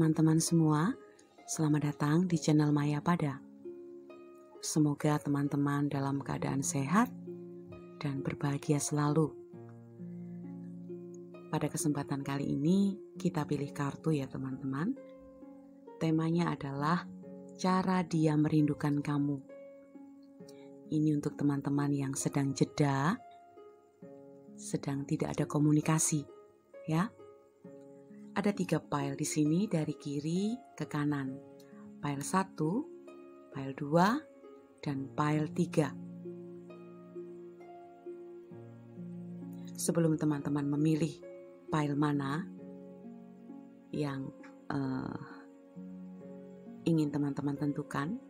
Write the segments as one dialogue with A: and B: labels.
A: teman-teman semua, selamat datang di channel Maya Pada. Semoga teman-teman dalam keadaan sehat dan berbahagia selalu. Pada kesempatan kali ini kita pilih kartu ya teman-teman. Temanya adalah cara dia merindukan kamu. Ini untuk teman-teman yang sedang jeda, sedang tidak ada komunikasi, ya. Ada 3 pile di sini dari kiri ke kanan. Pile 1, pile 2, dan pile 3. Sebelum teman-teman memilih pile mana yang ingin teman-teman tentukan,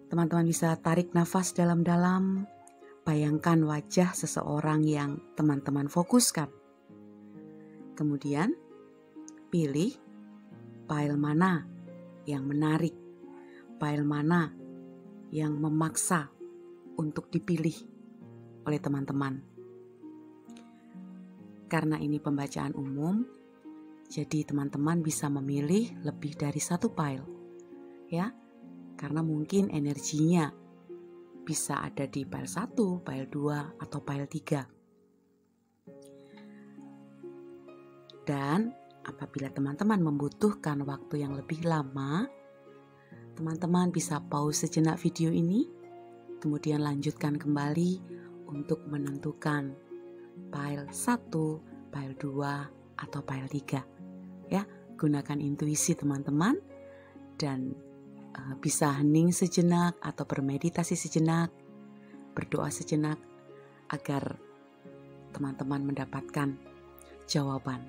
A: teman-teman bisa tarik nafas dalam-dalam, bayangkan wajah seseorang yang teman-teman fokuskan. Kemudian pilih pile mana yang menarik, pile mana yang memaksa untuk dipilih oleh teman-teman. Karena ini pembacaan umum, jadi teman-teman bisa memilih lebih dari 1 pile, ya. Karena mungkin energinya bisa ada di pile 1, pile 2, atau pile 3. Dan apabila teman-teman membutuhkan waktu yang lebih lama, teman-teman bisa pause sejenak video ini, kemudian lanjutkan kembali untuk menentukan pile 1, pile 2, atau pile 3. Ya, gunakan intuisi teman-teman dan bisa hening sejenak atau bermeditasi sejenak, berdoa sejenak agar teman-teman mendapatkan jawaban,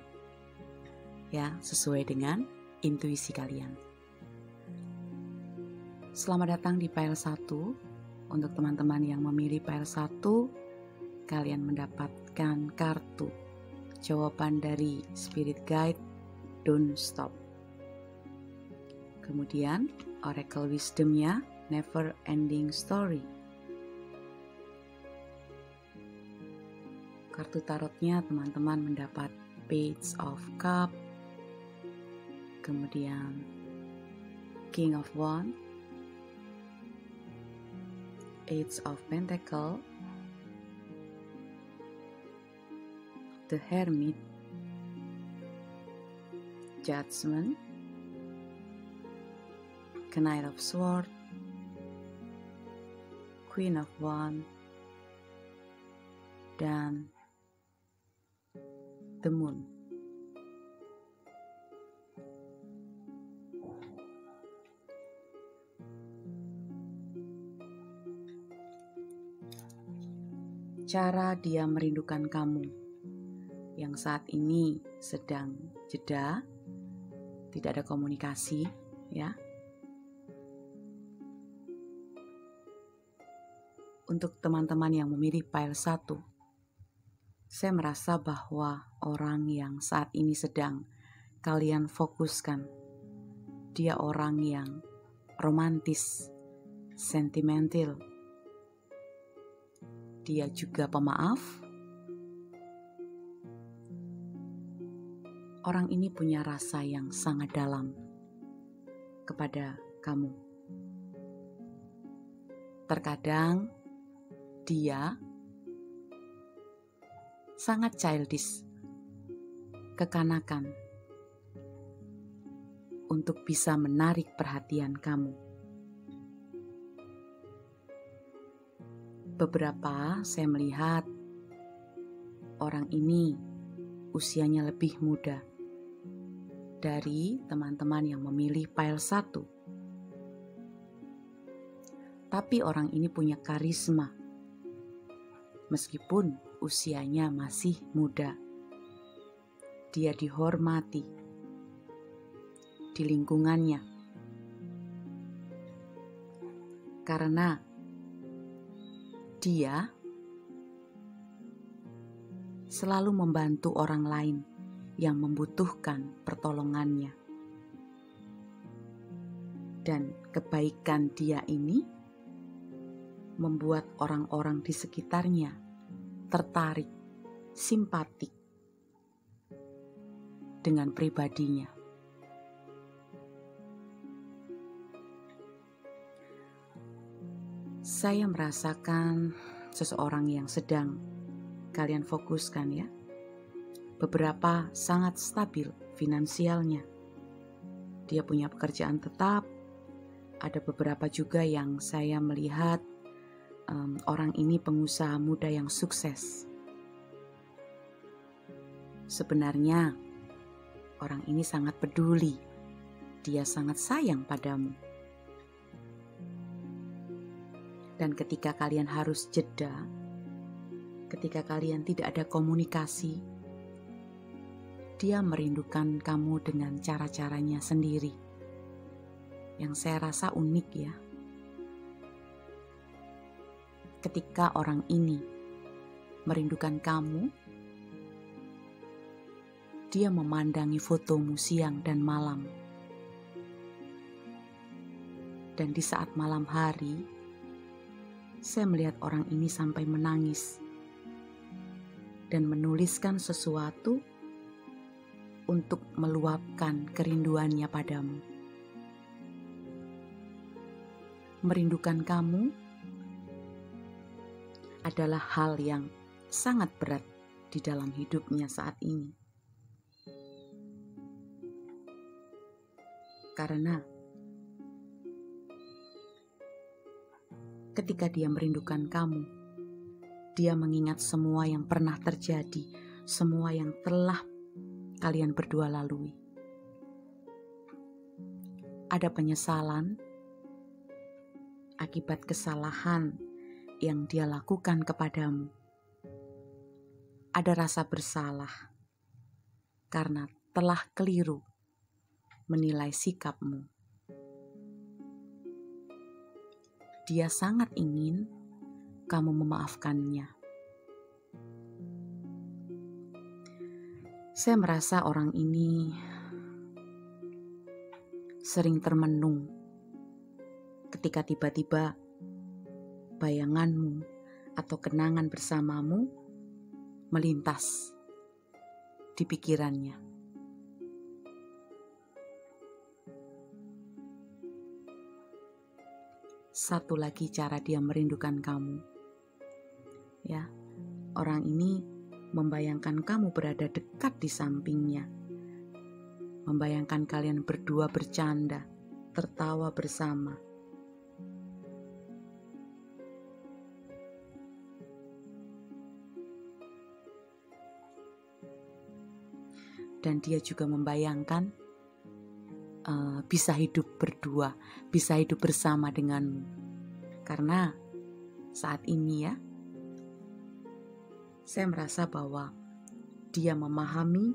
A: ya, sesuai dengan intuisi kalian. Selamat datang di pile 1. Untuk teman-teman yang memilih pile 1, kalian mendapatkan kartu jawaban dari Spirit Guide, Don't Stop. Kemudian Oracle Wisdom-nya, Never Ending Story. Kartu tarotnya teman-teman mendapat Page of Cup, kemudian King of Wands, Ace of Pentacles, The Hermit, Judgment, Knight of Swords, Queen of Wands, dan The Moon. Cara dia merindukan kamu yang saat ini sedang jeda, tidak ada komunikasi, ya. Untuk teman-teman yang memilih pile 1, saya merasa bahwa orang yang saat ini sedang kalian fokuskan, dia orang yang romantis, sentimental. Dia juga pemaaf. Orang ini punya rasa yang sangat dalam kepada kamu. Terkadang dia sangat childish, kekanakan, untuk bisa menarik perhatian kamu. Beberapa saya melihat orang ini usianya lebih muda dari teman-teman yang memilih pile 1. Tapi orang ini punya karisma meskipun usianya masih muda. Dia dihormati di lingkungannya karena dia selalu membantu orang lain yang membutuhkan pertolongannya. Dan kebaikan dia ini membuat orang-orang di sekitarnya tertarik, simpatik dengan pribadinya. Saya merasakan seseorang yang sedang kalian fokuskan ya. Beberapa sangat stabil finansialnya. Dia punya pekerjaan tetap. Ada beberapa juga yang saya melihat orang ini pengusaha muda yang sukses. Sebenarnya orang ini sangat peduli. Dia sangat sayang padamu. Dan ketika kalian harus jeda, ketika kalian tidak ada komunikasi, dia merindukan kamu dengan cara-caranya sendiri. Yang saya rasa unik ya. Ketika orang ini merindukan kamu, dia memandangi fotomu siang dan malam. Dan di saat malam hari, saya melihat orang ini sampai menangis dan menuliskan sesuatu untuk meluapkan kerinduannya padamu. Merindukan kamu adalah hal yang sangat berat di dalam hidupnya saat ini. Karena ketika dia merindukan kamu, dia mengingat semua yang pernah terjadi, semua yang telah kalian berdua lalui. Ada penyesalan akibat kesalahan yang dia lakukan kepadamu. Ada rasa bersalah karena telah keliru menilai sikapmu. Dia sangat ingin kamu memaafkannya. Saya merasa orang ini sering termenung ketika tiba-tiba bayanganmu atau kenangan bersamamu melintas di pikirannya. Satu lagi cara dia merindukan kamu. Ya, orang ini membayangkan kamu berada dekat di sampingnya. Membayangkan kalian berdua bercanda, tertawa bersama. Dan dia juga membayangkan bisa hidup berdua, bisa hidup bersama denganmu. Karena saat ini ya, saya merasa bahwa dia memahami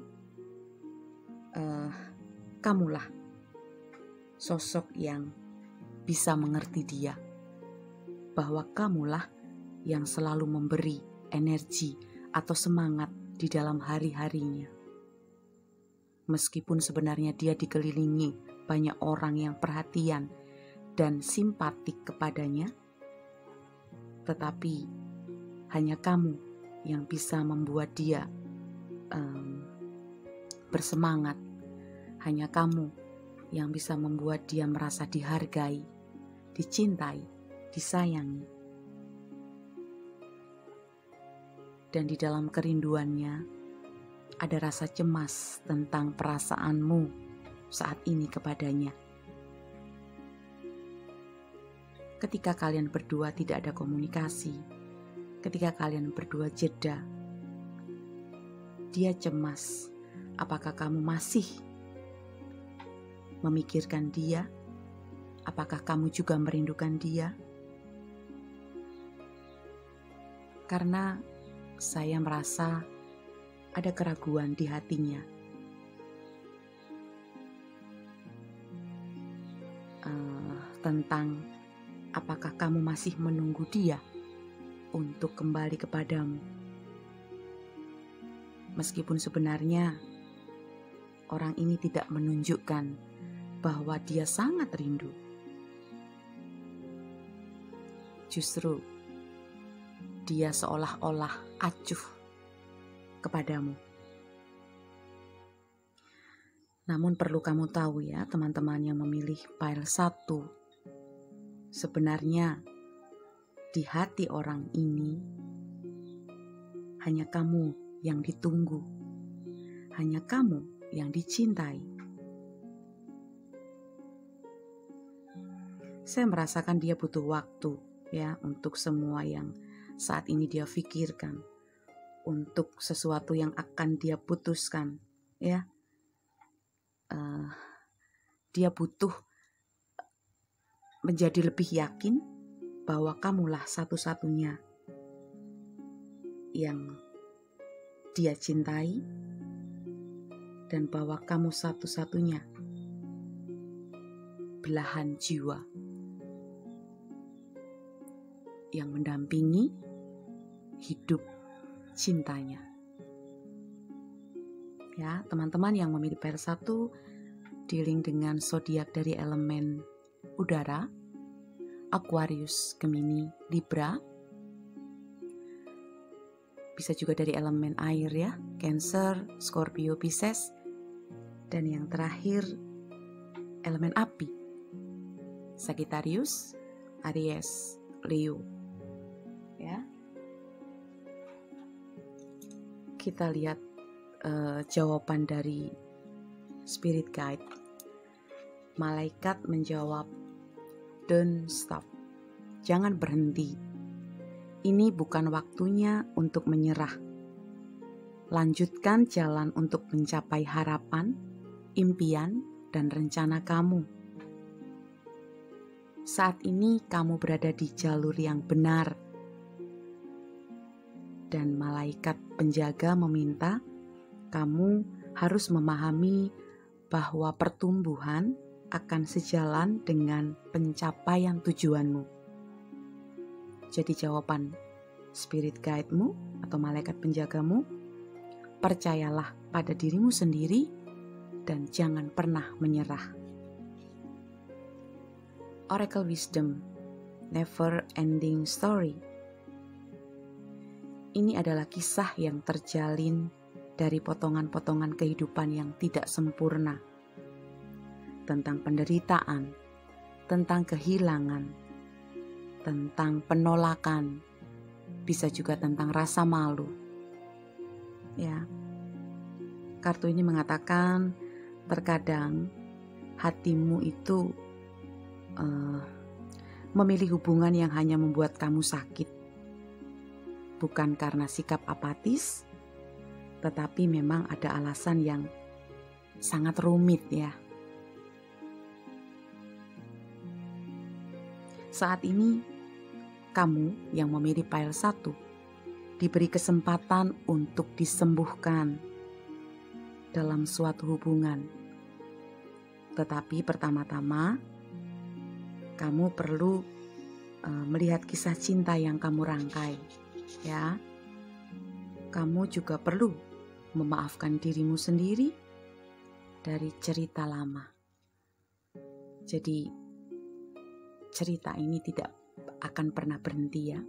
A: kamulah sosok yang bisa mengerti dia. Bahwa kamulah yang selalu memberi energi atau semangat di dalam hari-harinya. Meskipun sebenarnya dia dikelilingi banyak orang yang perhatian dan simpatik kepadanya, tetapi hanya kamu yang bisa membuat dia bersemangat. Hanya kamu yang bisa membuat dia merasa dihargai, dicintai, disayangi. Dan di dalam kerinduannya, ada rasa cemas tentang perasaanmu saat ini kepadanya. Ketika kalian berdua tidak ada komunikasi, ketika kalian berdua jeda, dia cemas. Apakah kamu masih memikirkan dia? Apakah kamu juga merindukan dia? Karena saya merasa ada keraguan di hatinya. Tentang apakah kamu masih menunggu dia untuk kembali kepadamu. Meskipun sebenarnya orang ini tidak menunjukkan bahwa dia sangat rindu. Justru dia seolah-olah acuh kepadamu. Namun perlu kamu tahu ya teman-teman yang memilih file 1. Sebenarnya di hati orang ini hanya kamu yang ditunggu, hanya kamu yang dicintai. Saya merasakan dia butuh waktu ya untuk semua yang saat ini dia pikirkan, untuk sesuatu yang akan dia putuskan ya. Dia butuh menjadi lebih yakin bahwa kamulah satu-satunya yang dia cintai, dan bahwa kamu satu-satunya belahan jiwa yang mendampingi hidup cintanya. Ya, teman-teman yang memilih pair 1 dealing dengan zodiak dari elemen udara, Aquarius, Gemini, Libra. Bisa juga dari elemen air ya, Cancer, Scorpio, Pisces. Dan yang terakhir elemen api, Sagittarius, Aries, Leo. Ya. Kita lihat jawaban dari Spirit Guide. Malaikat menjawab, "Don't stop." Jangan berhenti. Ini bukan waktunya untuk menyerah. Lanjutkan jalan untuk mencapai harapan, impian, dan rencana kamu. Saat ini kamu berada di jalur yang benar. Dan malaikat penjaga meminta kamu harus memahami bahwa pertumbuhan akan sejalan dengan pencapaian tujuanmu. Jadi jawaban spirit guide-mu atau malaikat penjagamu, percayalah pada dirimu sendiri dan jangan pernah menyerah. Oracle Wisdom, Never Ending Story. Ini adalah kisah yang terjalin dari potongan-potongan kehidupan yang tidak sempurna, tentang penderitaan, tentang kehilangan, tentang penolakan, bisa juga tentang rasa malu. Ya, kartu ini mengatakan terkadang hatimu itu memilih hubungan yang hanya membuat kamu sakit, bukan karena sikap apatis, tetapi memang ada alasan yang sangat rumit ya. Saat ini kamu yang memilih pile 1 diberi kesempatan untuk disembuhkan dalam suatu hubungan. Tetapi pertama-tama kamu perlu melihat kisah cinta yang kamu rangkai, ya. Kamu juga perlu memaafkan dirimu sendiri dari cerita lama. Jadi cerita ini tidak akan pernah berhenti ya.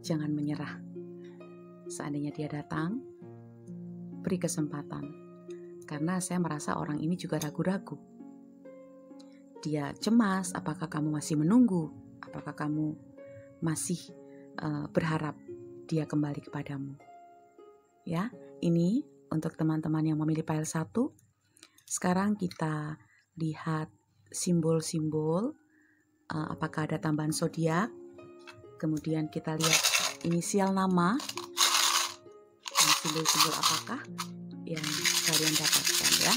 A: Jangan menyerah. Seandainya dia datang, beri kesempatan. Karena saya merasa orang ini juga ragu-ragu. Dia cemas, apakah kamu masih menunggu? Apakah kamu masih berharap dia kembali kepadamu? Ya, ini untuk teman-teman yang memilih pile 1. Sekarang kita lihat simbol-simbol, apakah ada tambahan zodiak. Kemudian kita lihat inisial nama, dan simbol-simbol apakah yang kalian dapatkan ya.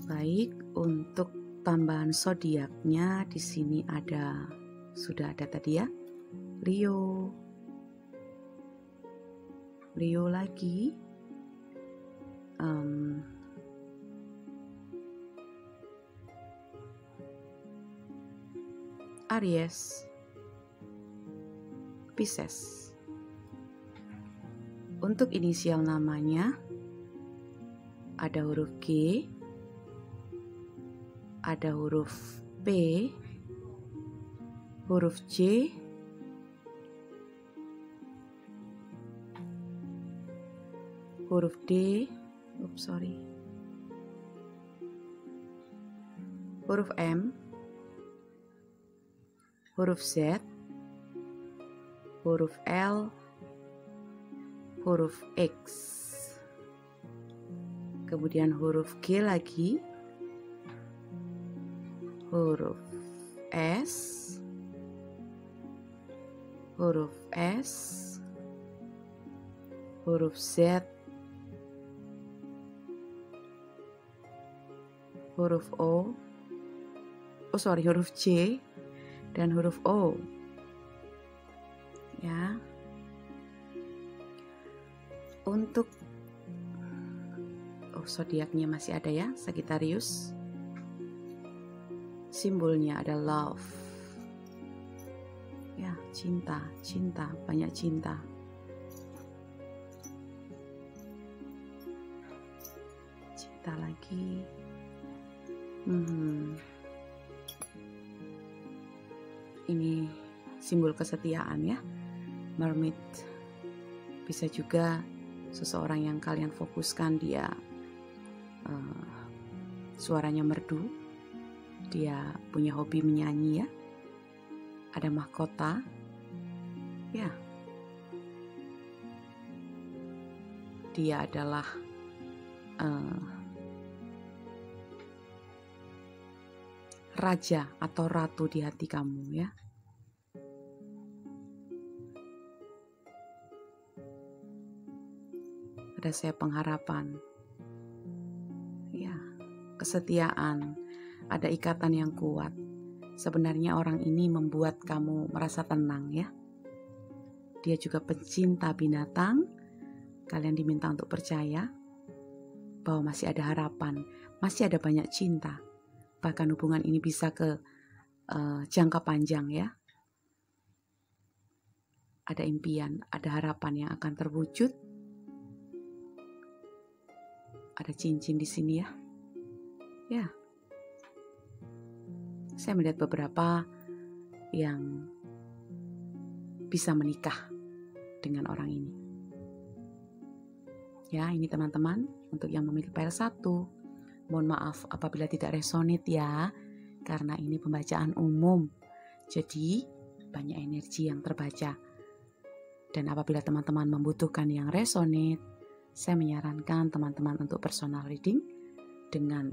A: Baik, untuk tambahan zodiaknya di sini sudah ada tadi ya. Leo lagi. Aries, Pisces, Untuk inisial namanya ada huruf G, ada huruf P, huruf J, huruf D, huruf M, huruf Z, huruf L, huruf X, kemudian huruf G lagi, huruf S, huruf S, huruf Z, huruf huruf J, dan huruf O. Ya. Untuk zodiaknya masih ada ya, Sagittarius. Simbolnya ada love. Ya, cinta, banyak cinta. Cinta lagi. Ini simbol kesetiaan ya. Mermaid. Bisa juga seseorang yang kalian fokuskan, dia suaranya merdu, dia punya hobi menyanyi ya, ada mahkota ya, dia adalah raja atau ratu di hati kamu ya. Ada saya pengharapan ya, kesetiaan, ada ikatan yang kuat. Sebenarnya orang ini membuat kamu merasa tenang ya. Dia juga pencinta binatang. Kalian diminta untuk percaya bahwa masih ada harapan, masih ada banyak cinta. Bahkan hubungan ini bisa ke jangka panjang ya. Ada impian, ada harapan yang akan terwujud. Ada cincin di sini ya. Ya. Saya melihat beberapa yang bisa menikah dengan orang ini. Ya, ini teman-teman untuk yang memilih file 1. Mohon maaf apabila tidak resonate ya, karena ini pembacaan umum. Jadi banyak energi yang terbaca. Dan apabila teman-teman membutuhkan yang resonate, saya menyarankan teman-teman untuk personal reading dengan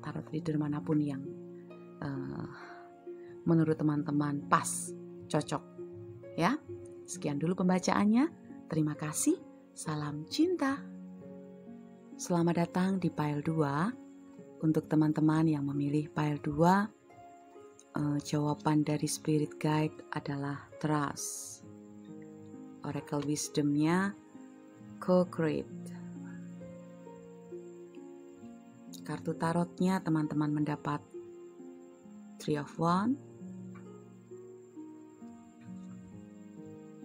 A: tarot reader manapun yang menurut teman-teman pas, cocok ya. Sekian dulu pembacaannya. Terima kasih. Salam cinta. Selamat datang di pile 2. Untuk teman-teman yang memilih pile 2, jawaban dari spirit guide adalah trust. Oracle wisdomnya co-create. Kartu tarotnya teman-teman mendapat 3 of Wands,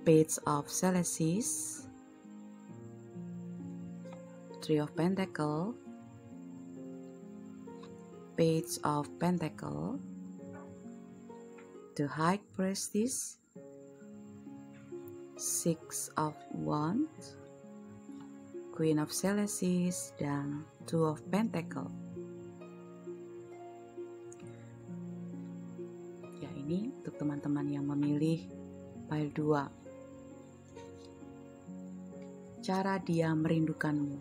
A: Page of Celestis, 3 of Pentacles, Page of Pentacles, the High Priestess, 6 of Wands, Queen of Celestis, dan 2 of Pentacles. Ya, ini untuk teman-teman yang memilih pile 2. Cara dia merindukanmu.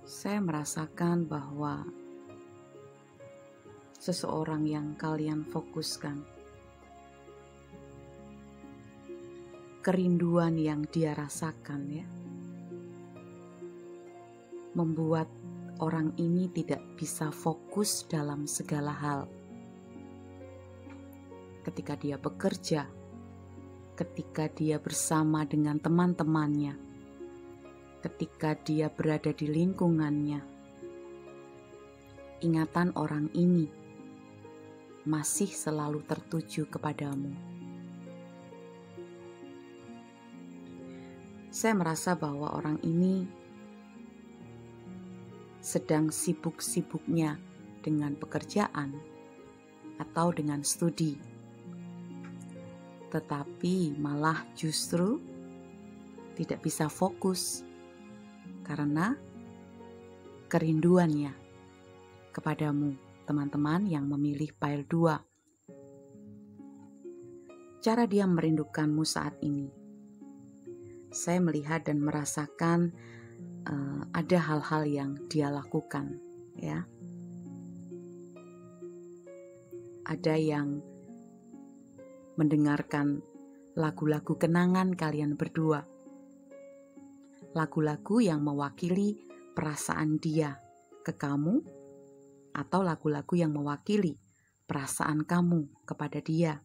A: Saya merasakan bahwa seseorang yang kalian fokuskan, kerinduan yang dia rasakan ya, membuat orang ini tidak bisa fokus dalam segala hal. Ketika dia bekerja, ketika dia bersama dengan teman-temannya, ketika dia berada di lingkungannya, ingatan orang ini masih selalu tertuju kepadamu. Saya merasa bahwa orang ini sedang sibuk-sibuknya dengan pekerjaan atau dengan studi, tetapi malah justru tidak bisa fokus karena kerinduannya kepadamu, teman-teman yang memilih file 2. Cara dia merindukanmu saat ini. Saya melihat dan merasakan ada hal-hal yang dia lakukan, ya. Ada yang mendengarkan lagu-lagu kenangan kalian berdua. Lagu-lagu yang mewakili perasaan dia ke kamu, atau lagu-lagu yang mewakili perasaan kamu kepada dia.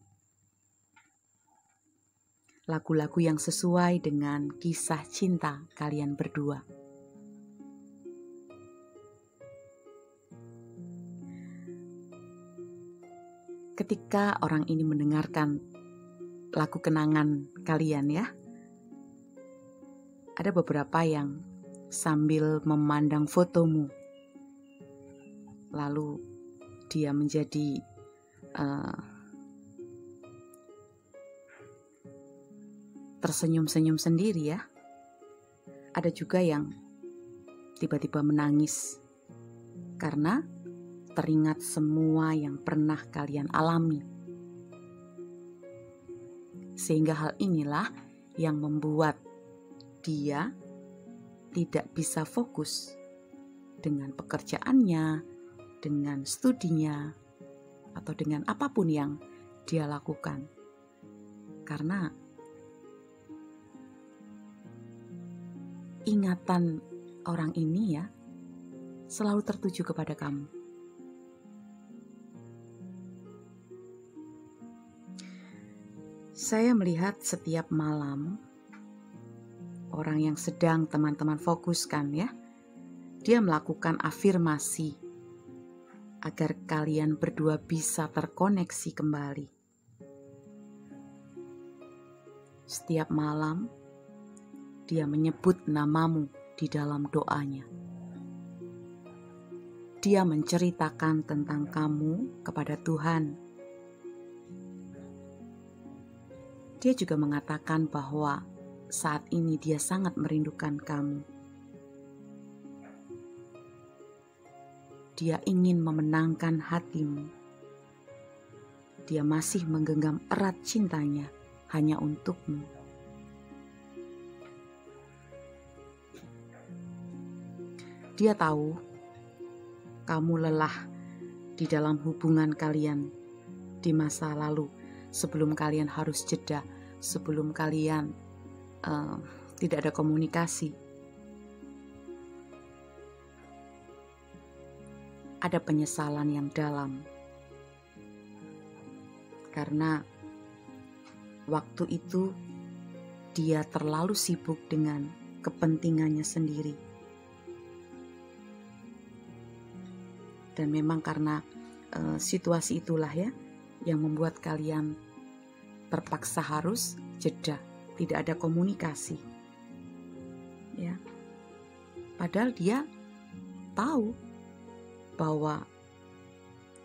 A: Lagu-lagu yang sesuai dengan kisah cinta kalian berdua. Ketika orang ini mendengarkan lagu kenangan kalian, ya, ada beberapa yang sambil memandang fotomu, lalu dia menjadi tersenyum-senyum sendiri, ya. Ada juga yang tiba-tiba menangis karena teringat semua yang pernah kalian alami. Sehingga hal inilah yang membuat dia tidak bisa fokus dengan pekerjaannya, dengan studinya, atau dengan apapun yang dia lakukan. Karena ingatan orang ini, ya, selalu tertuju kepada kamu. Saya melihat setiap malam orang yang sedang teman-teman fokuskan, ya, dia melakukan afirmasi agar kalian berdua bisa terkoneksi kembali. Setiap malam dia menyebut namamu di dalam doanya. Dia menceritakan tentang kamu kepada Tuhan. Dia juga mengatakan bahwa saat ini dia sangat merindukan kamu. Dia ingin memenangkan hatimu. Dia masih menggenggam erat cintanya hanya untukmu. Dia tahu kamu lelah di dalam hubungan kalian di masa lalu, sebelum kalian harus jeda, sebelum kalian tidak ada komunikasi. Ada penyesalan yang dalam karena waktu itu dia terlalu sibuk dengan kepentingannya sendiri. Dan memang karena situasi itulah, ya, yang membuat kalian terpaksa harus jeda, tidak ada komunikasi, ya. Padahal dia tahu bahwa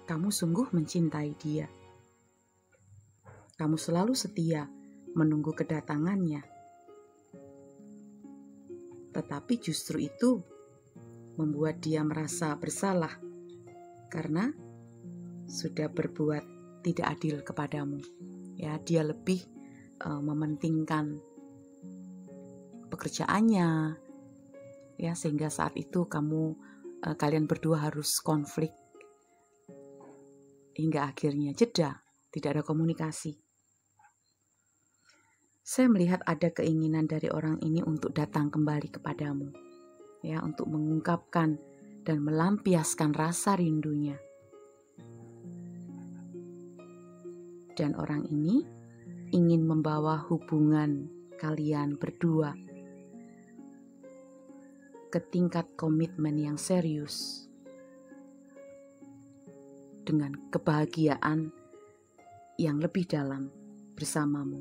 A: kamu sungguh mencintai dia. Kamu selalu setia menunggu kedatangannya. Tetapi justru itu membuat dia merasa bersalah karena sudah berbuat tidak adil kepadamu. Ya, dia lebih mementingkan pekerjaannya, ya, sehingga saat itu kalian berdua harus konflik hingga akhirnya jeda, tidak ada komunikasi. Saya melihat ada keinginan dari orang ini untuk datang kembali kepadamu, ya, untuk mengungkapkan dan melampiaskan rasa rindunya. Dan orang ini ingin membawa hubungan kalian berdua ke tingkat komitmen yang serius dengan kebahagiaan yang lebih dalam bersamamu.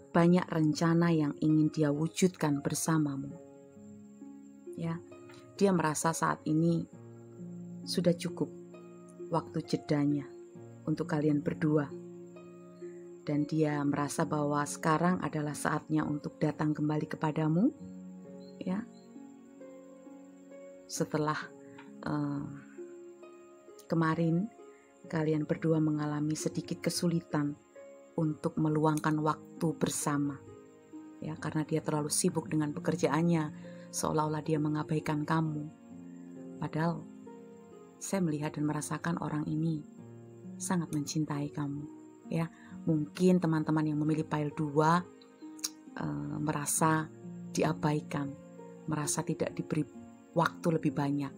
A: banyak rencana yang ingin dia wujudkan bersamamu. Ya, dia merasa saat ini sudah cukup waktu jedanya untuk kalian berdua. Dan dia merasa bahwa sekarang adalah saatnya untuk datang kembali kepadamu. Ya, setelah kemarin kalian berdua mengalami sedikit kesulitan untuk meluangkan waktu bersama, ya, karena dia terlalu sibuk dengan pekerjaannya, seolah-olah dia mengabaikan kamu. Padahal saya melihat dan merasakan orang ini sangat mencintai kamu, ya. Mungkin teman-teman yang memilih pile 2 merasa diabaikan, merasa tidak diberi waktu lebih banyak,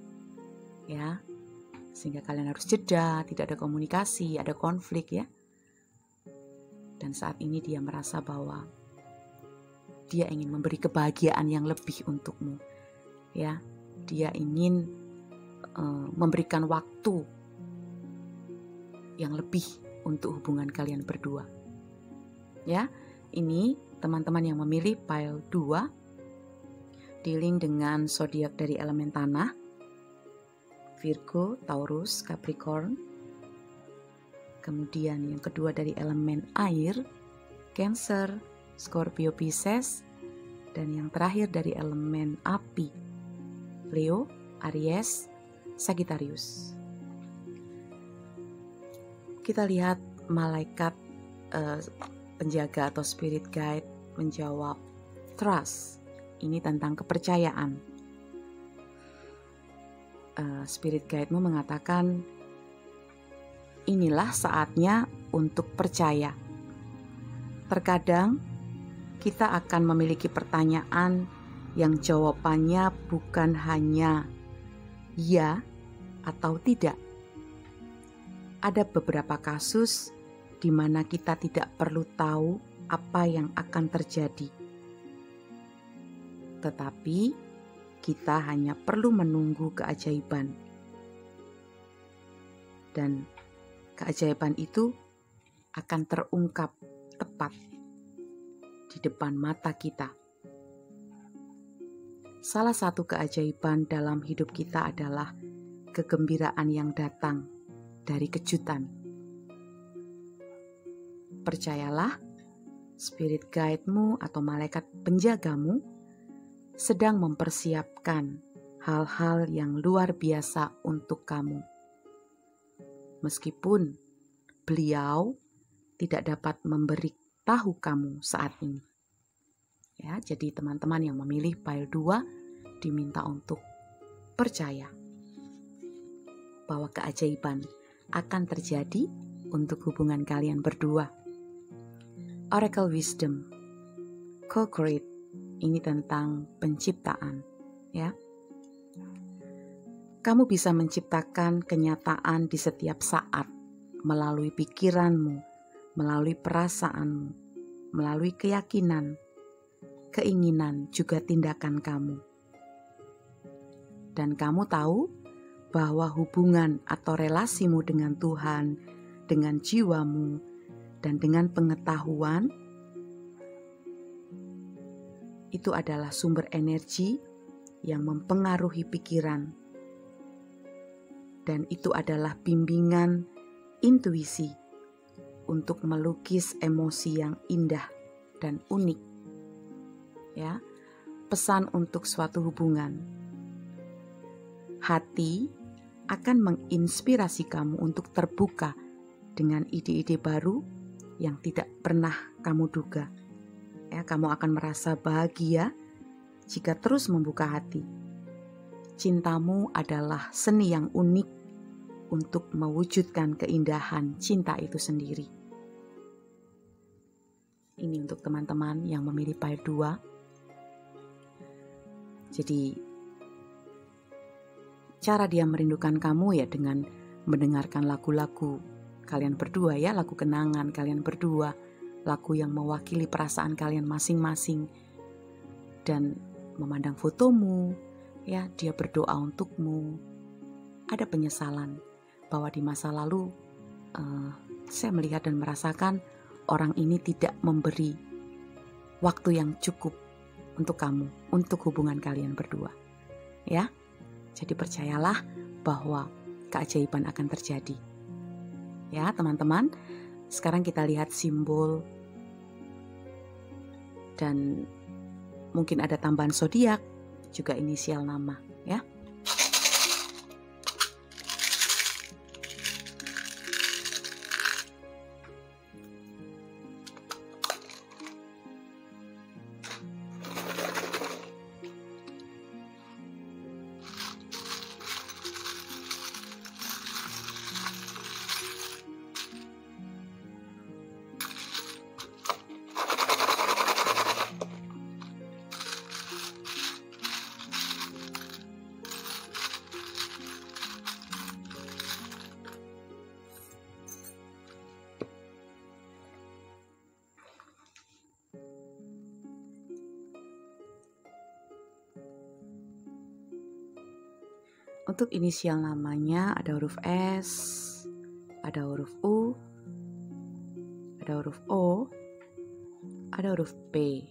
A: ya, sehingga kalian harus jeda, tidak ada komunikasi, ada konflik, ya. Dan saat ini dia merasa bahwa dia ingin memberi kebahagiaan yang lebih untukmu, ya. Dia ingin memberikan waktu yang lebih untuk hubungan kalian berdua. Ya, ini teman-teman yang memilih pile 2 dealing dengan zodiak dari elemen tanah, Virgo, Taurus, Capricorn. Kemudian yang kedua dari elemen air, Cancer, Scorpio, Pisces. Dan yang terakhir dari elemen api, Leo, Aries, Sagittarius. Kita lihat malaikat penjaga atau spirit guide menjawab trust. Ini tentang kepercayaan. Spirit guide-mu mengatakan, inilah saatnya untuk percaya. Terkadang kita akan memiliki pertanyaan yang jawabannya bukan hanya ya atau tidak. Ada beberapa kasus di mana kita tidak perlu tahu apa yang akan terjadi. Tetapi kita hanya perlu menunggu keajaiban. Dan keajaiban itu akan terungkap tepat di depan mata kita. Salah satu keajaiban dalam hidup kita adalah kegembiraan yang datang dari kejutan. Percayalah, spirit guide-mu atau malaikat penjagamu sedang mempersiapkan hal-hal yang luar biasa untuk kamu. Meskipun beliau tidak dapat memberitahu kamu saat ini. Ya, jadi teman-teman yang memilih pile 2 diminta untuk percaya bahwa keajaiban akan terjadi untuk hubungan kalian berdua. Oracle Wisdom, Co-Create, ini tentang penciptaan, ya. Kamu bisa menciptakan kenyataan di setiap saat melalui pikiranmu, melalui perasaanmu, melalui keyakinan, keinginan, juga tindakan kamu. Dan kamu tahu bahwa hubungan atau relasimu dengan Tuhan, dengan jiwamu, dan dengan pengetahuan itu adalah sumber energi yang mempengaruhi pikiran. Dan itu adalah bimbingan intuisi untuk melukis emosi yang indah dan unik. Ya, pesan untuk suatu hubungan. Hati akan menginspirasi kamu untuk terbuka dengan ide-ide baru yang tidak pernah kamu duga. Ya, kamu akan merasa bahagia jika terus membuka hati. Cintamu adalah seni yang unik untuk mewujudkan keindahan cinta itu sendiri. Ini untuk teman-teman yang memilih pile 2. Jadi, cara dia merindukan kamu ya dengan mendengarkan lagu-lagu kalian berdua, ya, lagu kenangan kalian berdua, lagu yang mewakili perasaan kalian masing-masing, dan memandang fotomu, ya, dia berdoa untukmu. Ada penyesalan bahwa di masa lalu saya melihat dan merasakan orang ini tidak memberi waktu yang cukup untuk kamu, untuk hubungan kalian berdua. Ya, jadi percayalah bahwa keajaiban akan terjadi. Ya teman-teman, sekarang kita lihat simbol dan mungkin ada tambahan zodiak, juga inisial nama ya. Untuk inisial namanya ada huruf S, ada huruf U, ada huruf O, ada huruf P.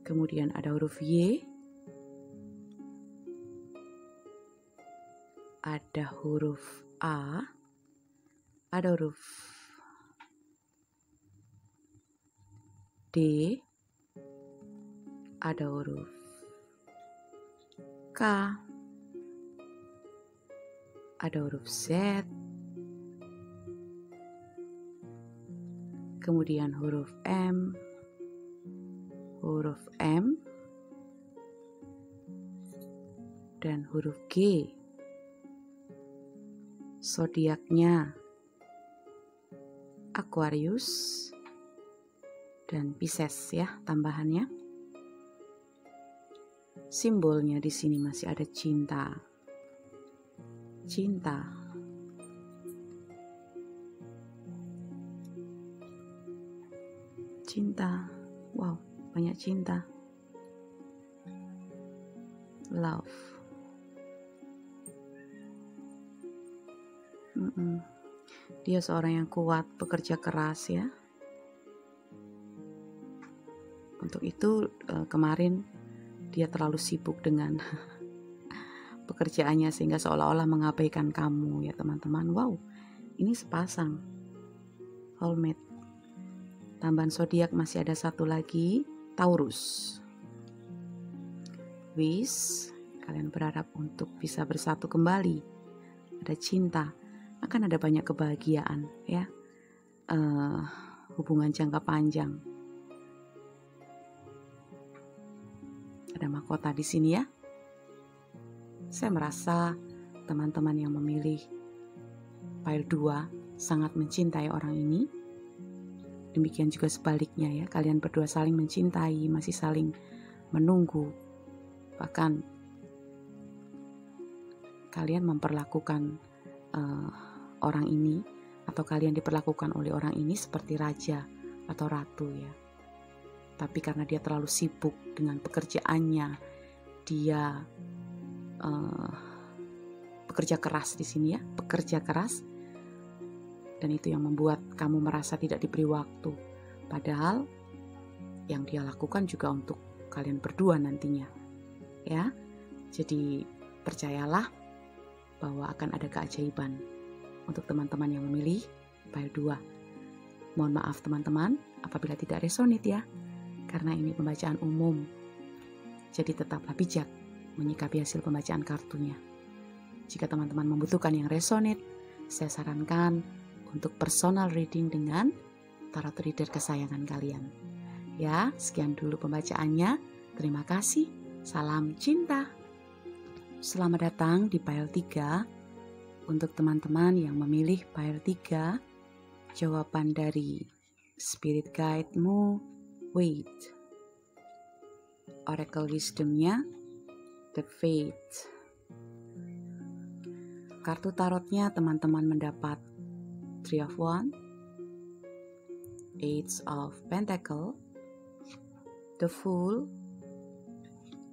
A: Kemudian ada huruf Y, ada huruf A, ada huruf D, ada huruf K, ada huruf Z, kemudian huruf M, huruf M, dan huruf G. Zodiaknya Aquarius dan Pisces ya tambahannya. Simbolnya di sini masih ada cinta. Cinta. Cinta. Wow, banyak cinta. Love. Dia seorang yang kuat, bekerja keras ya. Untuk itu kemarin dia terlalu sibuk dengan pekerjaannya sehingga seolah-olah mengabaikan kamu ya teman-teman. Wow, ini sepasang soulmate. Tambahan zodiak masih ada satu lagi, Taurus. Wish, kalian berharap untuk bisa bersatu kembali. Ada cinta, akan ada banyak kebahagiaan ya. Hubungan jangka panjang. Ada mahkota di sini ya. Saya merasa teman-teman yang memilih pile 2 sangat mencintai orang ini. Demikian juga sebaliknya ya, kalian berdua saling mencintai, masih saling menunggu. Bahkan kalian memperlakukan orang ini atau kalian diperlakukan oleh orang ini seperti raja atau ratu ya. Tapi karena dia terlalu sibuk dengan pekerjaannya, dia bekerja keras di sini ya, bekerja keras, dan itu yang membuat kamu merasa tidak diberi waktu. Padahal yang dia lakukan juga untuk kalian berdua nantinya, ya. Jadi percayalah bahwa akan ada keajaiban untuk teman-teman yang memilih pile 2. Mohon maaf teman-teman apabila tidak resonate ya. Karena ini pembacaan umum, jadi tetaplah bijak menyikapi hasil pembacaan kartunya. Jika teman-teman membutuhkan yang resonate, saya sarankan untuk personal reading dengan tarot reader kesayangan kalian. Ya, sekian dulu pembacaannya. Terima kasih. Salam cinta. Selamat datang di pile 3. Untuk teman-teman yang memilih pile 3, jawaban dari Spirit Guide-mu, Wait. Oracle Wisdom-nya, The Fate. Kartu tarotnya teman-teman mendapat Three of Wands, Eight of Pentacles, The Fool,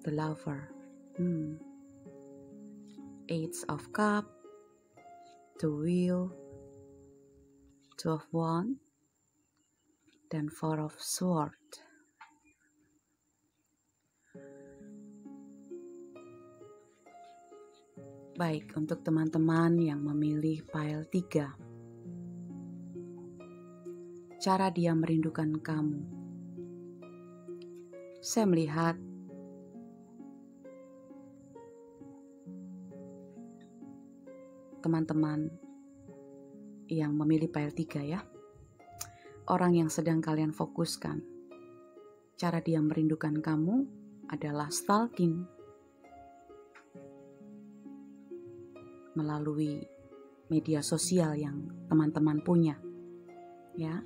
A: The Lover, Eight of Cups, The Wheel, Two of Wands, dan Four of Swords. Baik, untuk teman-teman yang memilih pile 3, cara dia merindukan kamu. Saya melihat teman-teman yang memilih pile 3 ya, orang yang sedang kalian fokuskan. Cara dia merindukan kamu adalah stalking melalui media sosial yang teman-teman punya, ya.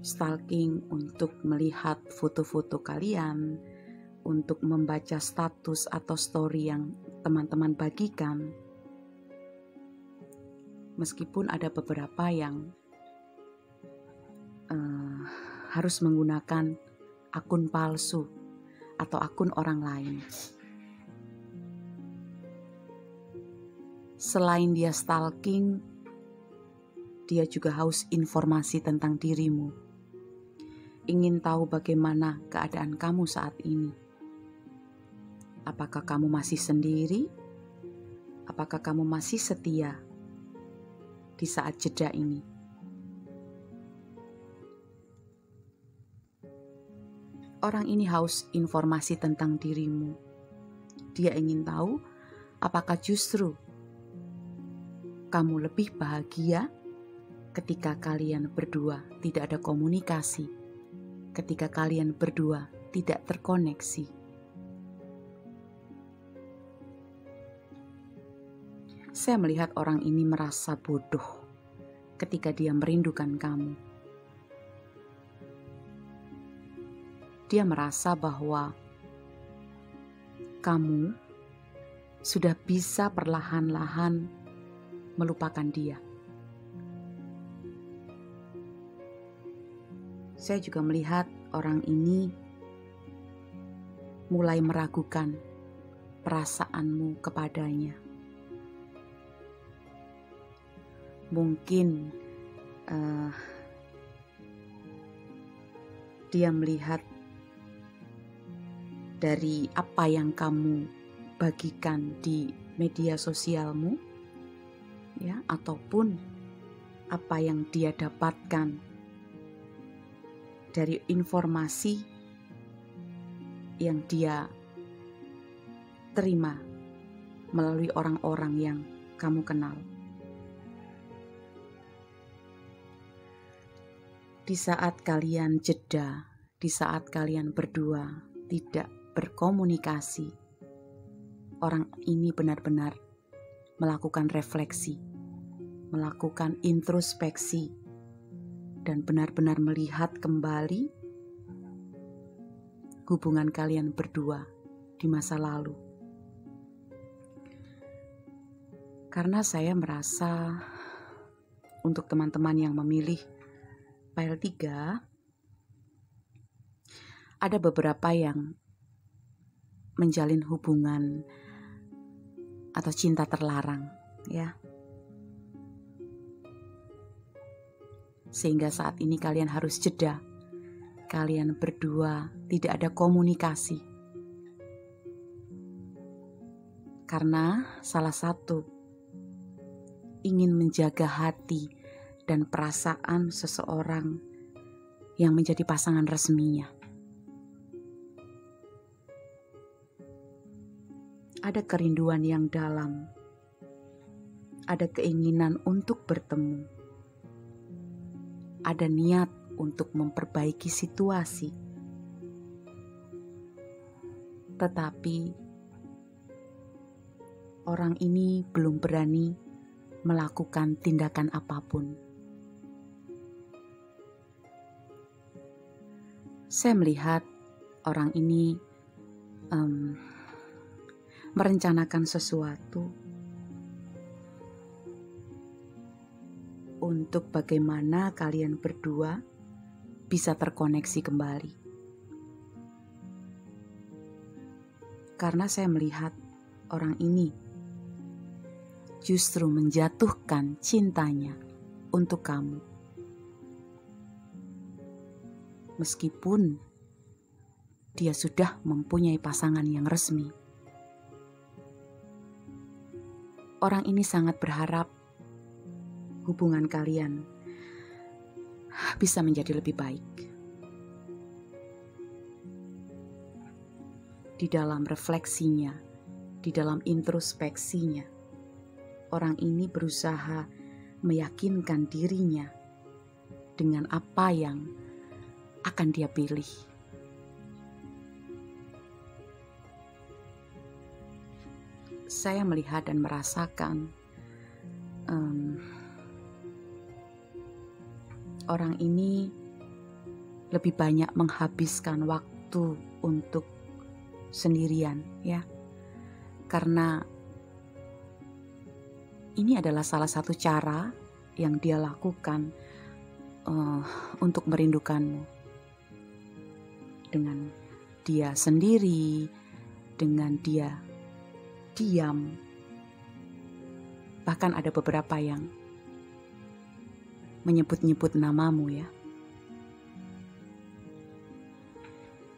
A: Stalking untuk melihat foto-foto kalian, untuk membaca status atau story yang teman-teman bagikan. Meskipun ada beberapa yang harus menggunakan akun palsu atau akun orang lain. Selain dia stalking, dia juga haus informasi tentang dirimu. Ingin tahu bagaimana keadaan kamu saat ini. Apakah kamu masih sendiri? Apakah kamu masih setia di saat jeda ini? Orang ini haus informasi tentang dirimu. Dia ingin tahu apakah justru kamu lebih bahagia ketika kalian berdua tidak ada komunikasi, ketika kalian berdua tidak terkoneksi. Saya melihat orang ini merasa bodoh ketika dia merindukan kamu. Dia merasa bahwa kamu sudah bisa perlahan-lahan melupakan dia. Saya juga melihat orang ini mulai meragukan perasaanmu kepadanya. Mungkin dia melihat dari apa yang kamu bagikan di media sosialmu, ya, ataupun apa yang dia dapatkan dari informasi yang dia terima melalui orang-orang yang kamu kenal. Di saat kalian jeda, di saat kalian berdua tidak berkomunikasi, orang ini benar-benar melakukan refleksi, melakukan introspeksi, dan benar-benar melihat kembali hubungan kalian berdua di masa lalu. Karena saya merasa untuk teman-teman yang memilih pile 3, ada beberapa yang menjalin hubungan atau cinta terlarang, ya. Sehingga saat ini kalian harus jeda. Kalian berdua tidak ada komunikasi. Karena salah satu ingin menjaga hati dan perasaan seseorang yang menjadi pasangan resminya. Ada kerinduan yang dalam, ada keinginan untuk bertemu, ada niat untuk memperbaiki situasi. Tetapi orang ini belum berani melakukan tindakan apapun. Saya melihat orang ini merencanakan sesuatu untuk bagaimana kalian berdua bisa terkoneksi kembali. Karena saya melihat orang ini justru menjatuhkan cintanya untuk kamu. meskipun dia sudah mempunyai pasangan yang resmi. Orang ini sangat berharap hubungan kalian bisa menjadi lebih baik. Di dalam refleksinya, di dalam introspeksinya, orang ini berusaha meyakinkan dirinya dengan apa yang akan dia pilih. Saya melihat dan merasakan orang ini lebih banyak menghabiskan waktu untuk sendirian, ya, karena ini adalah salah satu cara yang dia lakukan untuk merindukanmu. Dengan dia sendiri, dengan dia diam. Bahkan ada beberapa yang menyebut-nyebut namamu, ya.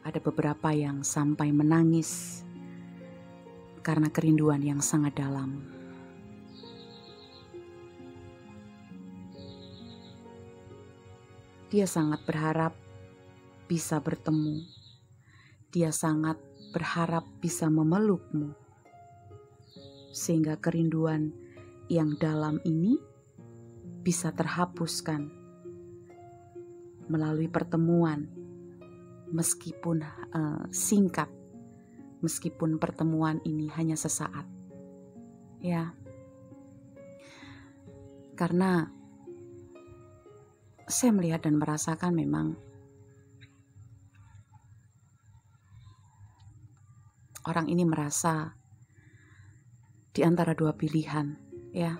A: Ada beberapa yang sampai menangis karena kerinduan yang sangat dalam. Dia sangat berharap bisa bertemu. Dia sangat berharap bisa memelukmu. Sehingga kerinduan yang dalam ini bisa terhapuskan melalui pertemuan, meskipun singkat, meskipun pertemuan ini hanya sesaat, ya. Karena saya melihat dan merasakan memang orang ini merasa di antara dua pilihan, ya.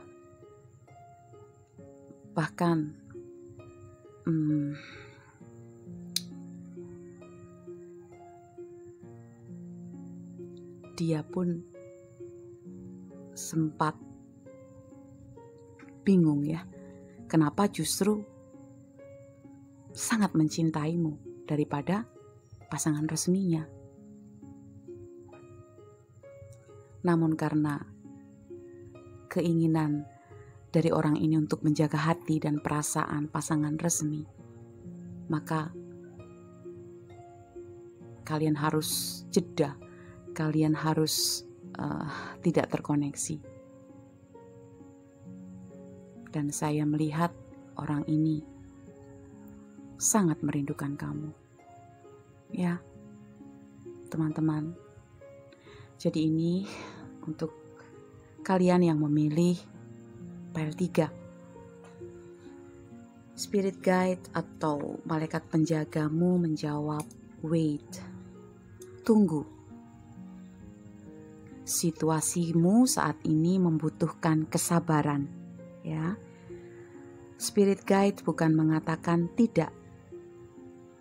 A: Bahkan dia pun sempat bingung, ya, kenapa justru sangat mencintaimu daripada pasangan resminya. Namun karena keinginan dari orang ini untuk menjaga hati dan perasaan pasangan resmi, maka kalian harus jeda, kalian harus tidak terkoneksi. Dan saya melihat orang ini sangat merindukan kamu, ya, teman-teman. Jadi ini untuk kalian yang memilih file 3. Spirit guide atau malaikat penjagamu menjawab, wait, tunggu. Situasimu saat ini membutuhkan kesabaran, ya. Spirit guide bukan mengatakan tidak,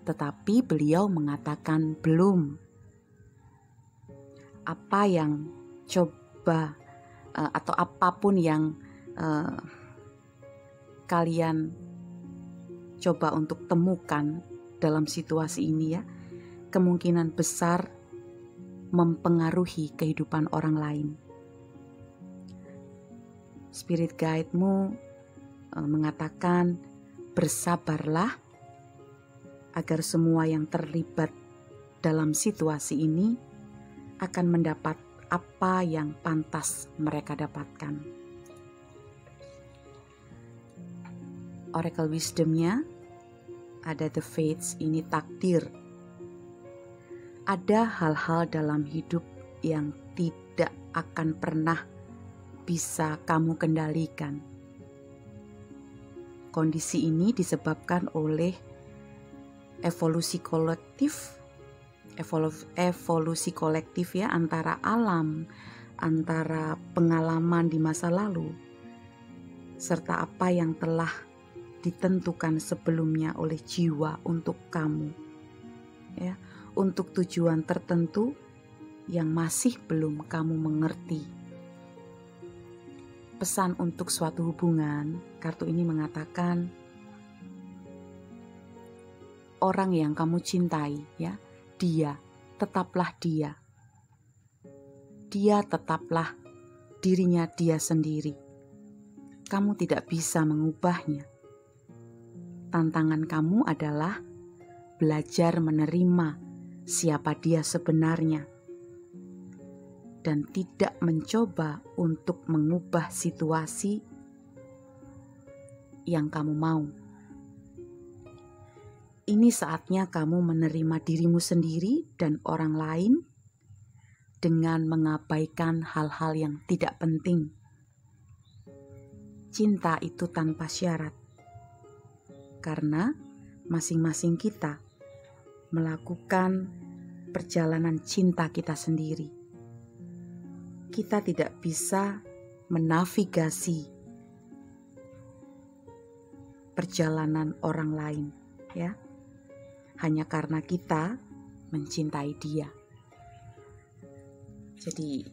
A: tetapi beliau mengatakan belum. Apa yang coba atau apapun yang kalian coba untuk temukan dalam situasi ini, ya, kemungkinan besar mempengaruhi kehidupan orang lain. Spirit guide-mu mengatakan bersabarlah agar semua yang terlibat dalam situasi ini akan mendapat apa yang pantas mereka dapatkan. Oracle wisdomnya ada the fates, ini takdir. Ada hal-hal dalam hidup yang tidak akan pernah bisa kamu kendalikan. Kondisi ini disebabkan oleh evolusi kolektif, ya, antara alam, antara pengalaman di masa lalu, serta apa yang telah ditentukan sebelumnya oleh jiwa untuk kamu, ya, untuk tujuan tertentu yang masih belum kamu mengerti. Pesan untuk suatu hubungan, kartu ini mengatakan orang yang kamu cintai, ya. Dia, tetaplah dia. Dia tetaplah dirinya dia sendiri. Kamu tidak bisa mengubahnya. Tantangan kamu adalah belajar menerima siapa dia sebenarnya dan tidak mencoba untuk mengubah situasi yang kamu mau. Ini saatnya kamu menerima dirimu sendiri dan orang lain dengan mengabaikan hal-hal yang tidak penting. Cinta itu tanpa syarat, karena masing-masing kita melakukan perjalanan cinta kita sendiri. Kita tidak bisa menavigasi perjalanan orang lain, ya. Hanya karena kita mencintai dia. Jadi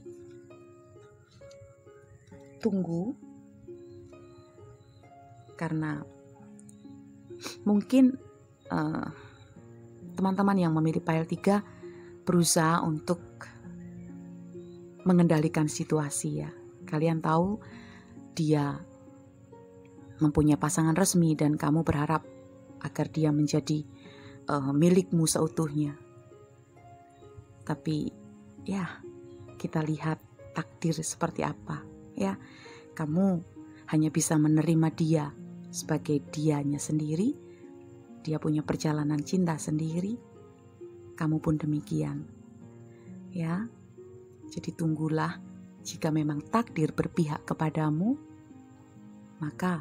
A: tunggu, karena mungkin teman-teman yang memilih pile 3 berusaha untuk mengendalikan situasi, ya. Kalian tahu dia mempunyai pasangan resmi dan kamu berharap agar dia menjadi milikmu seutuhnya. Tapi ya, kita lihat takdir seperti apa, ya. Kamu hanya bisa menerima dia sebagai dianya sendiri. Dia punya perjalanan cinta sendiri. Kamu pun demikian, ya. Jadi tunggulah, jika memang takdir berpihak kepadamu, maka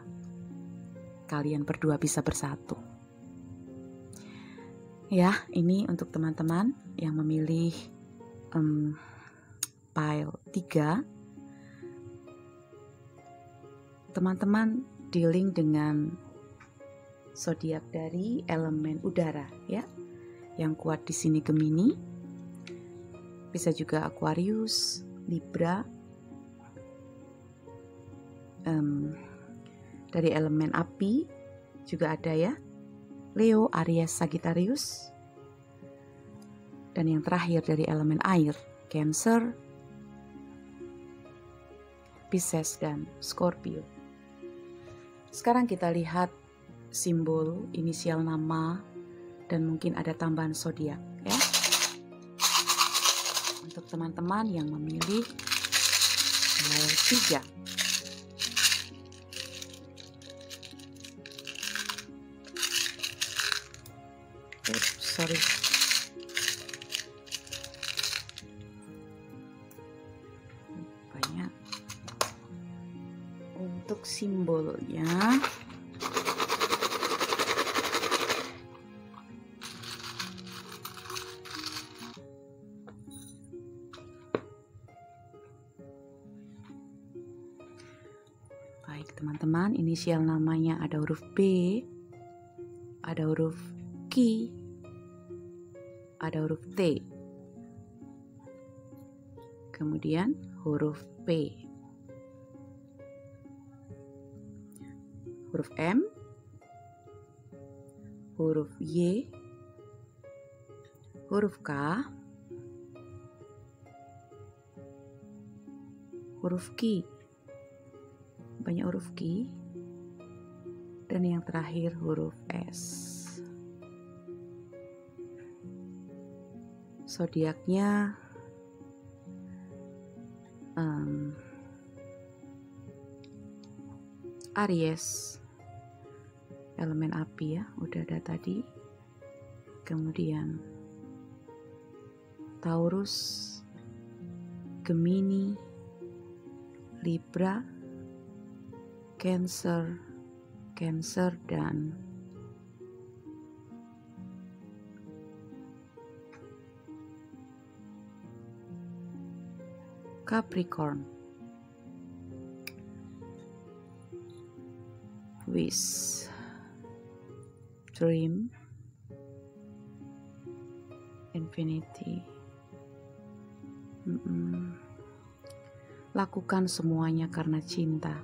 A: kalian berdua bisa bersatu. Ya, ini untuk teman-teman yang memilih pile 3. Teman-teman dealing dengan zodiak dari elemen udara, ya. Yang kuat di sini Gemini, bisa juga Aquarius, Libra. Dari elemen api juga ada, ya, Leo, Aries, Sagittarius. Dan yang terakhir dari elemen air, Cancer, Pisces, dan Scorpio. Sekarang kita lihat simbol, inisial nama, dan mungkin ada tambahan zodiak, ya. Untuk teman-teman yang memilih pile 3. Sorry. Banyak. Untuk simbolnya, baik teman-teman, inisial namanya ada huruf B, ada huruf Q, ada huruf T, kemudian huruf P, huruf M, huruf Y, huruf K, huruf Q, banyak huruf Q, dan yang terakhir huruf S. Zodiaknya Aries, elemen api, ya, udah ada tadi. Kemudian Taurus, Gemini, Libra, Cancer, dan Capricorn. Wish, dream, infinity. Lakukan semuanya karena cinta.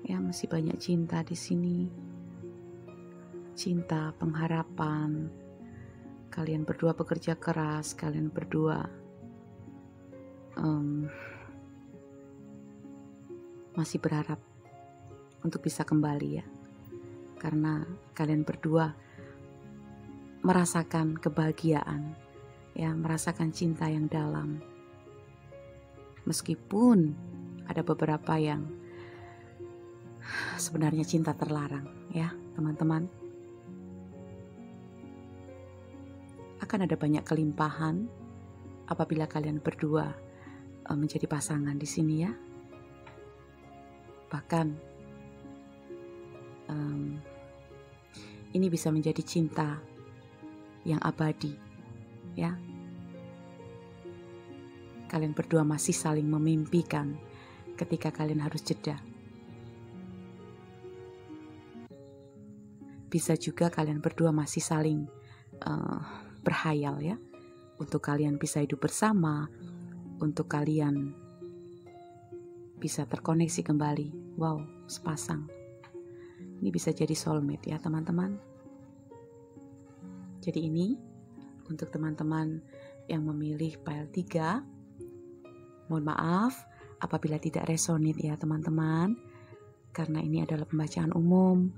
A: Ya, masih banyak cinta di sini. Cinta, pengharapan, kalian berdua bekerja keras, kalian berdua masih berharap untuk bisa kembali ya, karena kalian berdua merasakan kebahagiaan ya, merasakan cinta yang dalam, meskipun ada beberapa yang sebenarnya cinta terlarang ya teman-teman. Akan ada banyak kelimpahan apabila kalian berdua menjadi pasangan di sini ya. Bahkan ini bisa menjadi cinta yang abadi ya. Kalian berdua masih saling memimpikan ketika kalian harus jeda. Bisa juga kalian berdua masih saling berhayal ya, untuk kalian bisa hidup bersama, untuk kalian bisa terkoneksi kembali. Wow, sepasang. Ini bisa jadi soulmate ya teman-teman. Jadi ini untuk teman-teman yang memilih pile 3, mohon maaf apabila tidak resonate ya teman-teman, karena ini adalah pembacaan umum.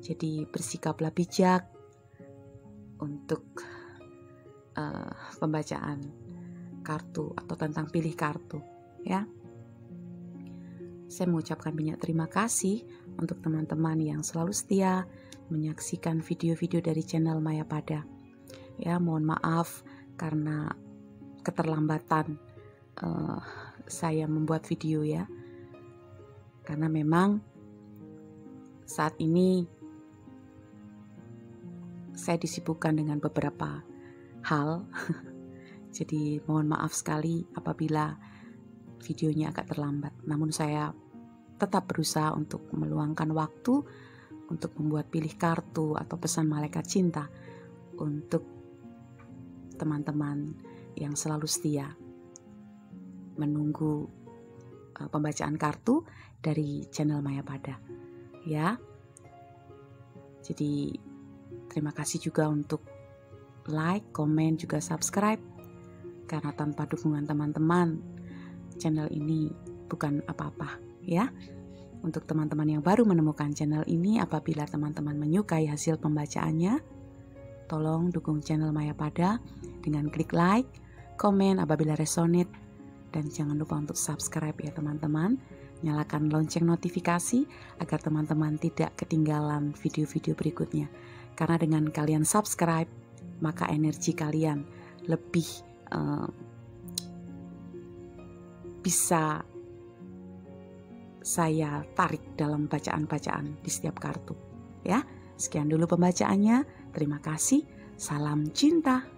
A: Jadi bersikaplah bijak untuk pembacaan kartu atau tentang pilih kartu ya. Saya mengucapkan banyak terima kasih untuk teman-teman yang selalu setia menyaksikan video-video dari channel Mayapada. Ya, mohon maaf karena keterlambatan saya membuat video ya. Karena memang saat ini saya disibukkan dengan beberapa hal. Jadi mohon maaf sekali apabila videonya agak terlambat. Namun saya tetap berusaha untuk meluangkan waktu untuk membuat pilih kartu atau pesan malaikat cinta untuk teman-teman yang selalu setia menunggu pembacaan kartu dari channel Mayapada ya. Jadi terima kasih juga untuk like, komen, juga subscribe, karena tanpa dukungan teman-teman channel ini bukan apa-apa ya. Untuk teman-teman yang baru menemukan channel ini, apabila teman-teman menyukai hasil pembacaannya, tolong dukung channel Mayapada dengan klik like, komen apabila resonate, dan jangan lupa untuk subscribe ya teman-teman. Nyalakan lonceng notifikasi agar teman-teman tidak ketinggalan video-video berikutnya. Karena dengan kalian subscribe, maka energi kalian lebih bisa saya tarik dalam bacaan-bacaan di setiap kartu ya. Sekian dulu pembacaannya. Terima kasih. Salam cinta.